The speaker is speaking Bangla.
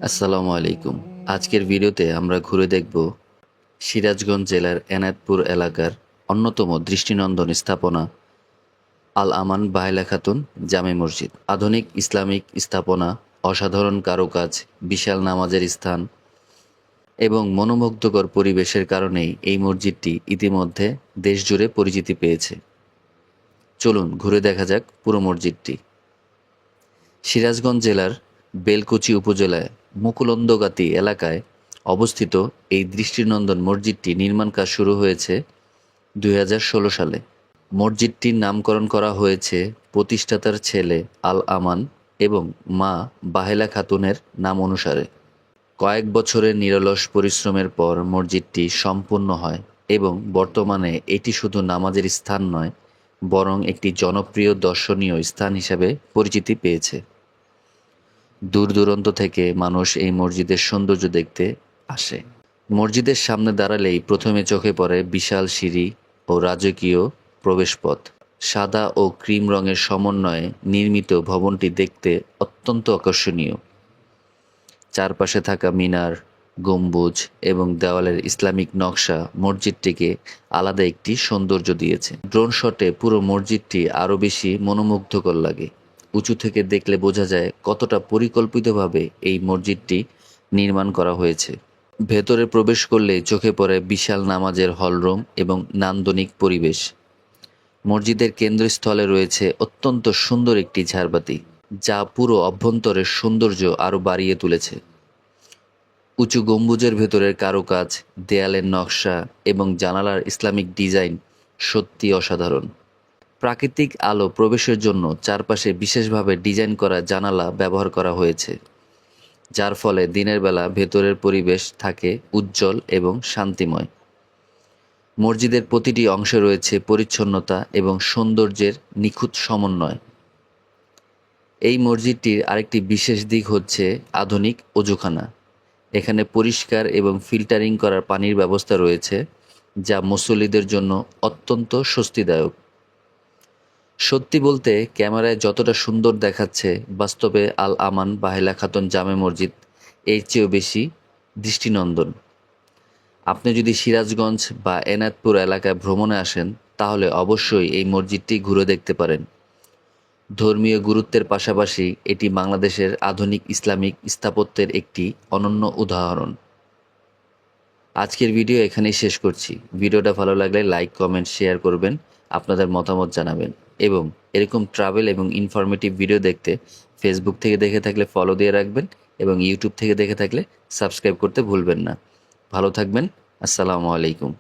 আসসালামু আলাইকুম। আজকের ভিডিওতে আমরা ঘুরে দেখব সিরাজগঞ্জ জেলার এনায়েতপুর এলাকার অন্যতম দৃষ্টিনন্দন স্থাপনা আল আমান বাহেলা খাতুন জামে মসজিদ। আধুনিক ইসলামিক স্থাপনা, অসাধারণ কারুকাজ, বিশাল নামাজের স্থান এবং মনোমুগ্ধকর পরিবেশের কারণেই এই মসজিদটি ইতিমধ্যে দেশজুড়ে পরিচিতি পেয়েছে। চলুন ঘুরে দেখা যাক পুরো মসজিদটি। সিরাজগঞ্জ জেলার বেলকুচি উপজেলায় মুকুন্দগাতি এলাকায় অবস্থিত এই দৃষ্টিনন্দন মসজিদটি নির্মাণ কাজ শুরু হয়েছে ২০১৬ সালে। মসজিদটির নামকরণ করা হয়েছে প্রতিষ্ঠাতার ছেলে আল আমান এবং মা বাহেলা খাতুনের নাম অনুসারে। কয়েক বছরের নিরলস পরিশ্রমের পর মসজিদটি সম্পূর্ণ হয় এবং বর্তমানে এটি শুধু নামাজের স্থান নয়, বরং একটি জনপ্রিয় দর্শনীয় স্থান হিসেবে পরিচিতি পেয়েছে। দূর দূরান্ত থেকে মানুষ এই মসজিদের সৌন্দর্য দেখতে আসে। মসজিদের সামনে দাঁড়ালেই প্রথমে চোখে পড়ে বিশাল সিঁড়ি ও রাজকীয় প্রবেশপথ। সাদা ও ক্রিম রঙের সমন্বয়ে নির্মিত ভবনটি দেখতে অত্যন্ত আকর্ষণীয়। চারপাশে থাকা মিনার, গম্বুজ এবং দেওয়ালের ইসলামিক নকশা মসজিদটিকে আলাদা একটি সৌন্দর্য দিয়েছে। ড্রোন শটে পুরো মসজিদটি আরও বেশি মনোমুগ্ধকর লাগে। উঁচু থেকে দেখলে বোঝা যায় কতটা পরিকল্পিতভাবে এই মসজিদটি নির্মাণ করা হয়েছে। ভেতরে প্রবেশ করলে চোখে পড়ে বিশাল নামাজের হলরুম এবং নান্দনিক পরিবেশ। মসজিদের কেন্দ্রস্থলে রয়েছে অত্যন্ত সুন্দর একটি ঝাড়বাতি, যা পুরো অভ্যন্তরের সৌন্দর্য আরও বাড়িয়ে তুলেছে। উঁচু গম্বুজের ভেতরের কারুকাজ, দেয়ালের নকশা এবং জানালার ইসলামিক ডিজাইন সত্যি অসাধারণ। প্রাকৃতিক আলো প্রবেশের জন্য চারপাশে বিশেষভাবে ডিজাইন করা জানালা ব্যবহার করা হয়েছে, যার ফলে দিনের বেলা ভেতরের পরিবেশ থাকে উজ্জ্বল এবং শান্তিময়। মসজিদের প্রতিটি অংশে রয়েছে পরিচ্ছন্নতা এবং সৌন্দর্যের নিখুঁত সমন্বয়। এই মসজিদটির আরেকটি বিশেষ দিক হচ্ছে আধুনিক অজুখানা। এখানে পরিষ্কার এবং ফিল্টারিং করার পানির ব্যবস্থা রয়েছে, যা মুসল্লিদের জন্য অত্যন্ত স্বস্তিদায়ক। সত্যি বলতে, ক্যামেরায় যতটা সুন্দর দেখাচ্ছে, বাস্তবে আল আমান বাহেলা খাতুন জামে মসজিদ এর চেয়েও বেশি দৃষ্টিনন্দন। আপনি যদি সিরাজগঞ্জ বা এনায়েতপুর এলাকায় ভ্রমণে আসেন, তাহলে অবশ্যই এই মসজিদটি ঘুরে দেখতে পারেন। ধর্মীয় গুরুত্বের পাশাপাশি এটি বাংলাদেশের আধুনিক ইসলামিক স্থাপত্যের একটি অনন্য উদাহরণ। আজকের ভিডিও এখানেই শেষ করছি। ভিডিওটা ভালো লাগলে লাইক, কমেন্ট, শেয়ার করবেন, আপনাদের মতামত জানাবেন এবং এরকম ট্রাভেল এবং ইনফরমেটিভ ভিডিও দেখতে ফেসবুক থেকে দেখে থাকলে ফলো দিয়ে রাখবেন এবং ইউটিউব থেকে দেখে থাকলে সাবস্ক্রাইব করতে ভুলবেন না। ভালো থাকবেন। আসসালামু আলাইকুম।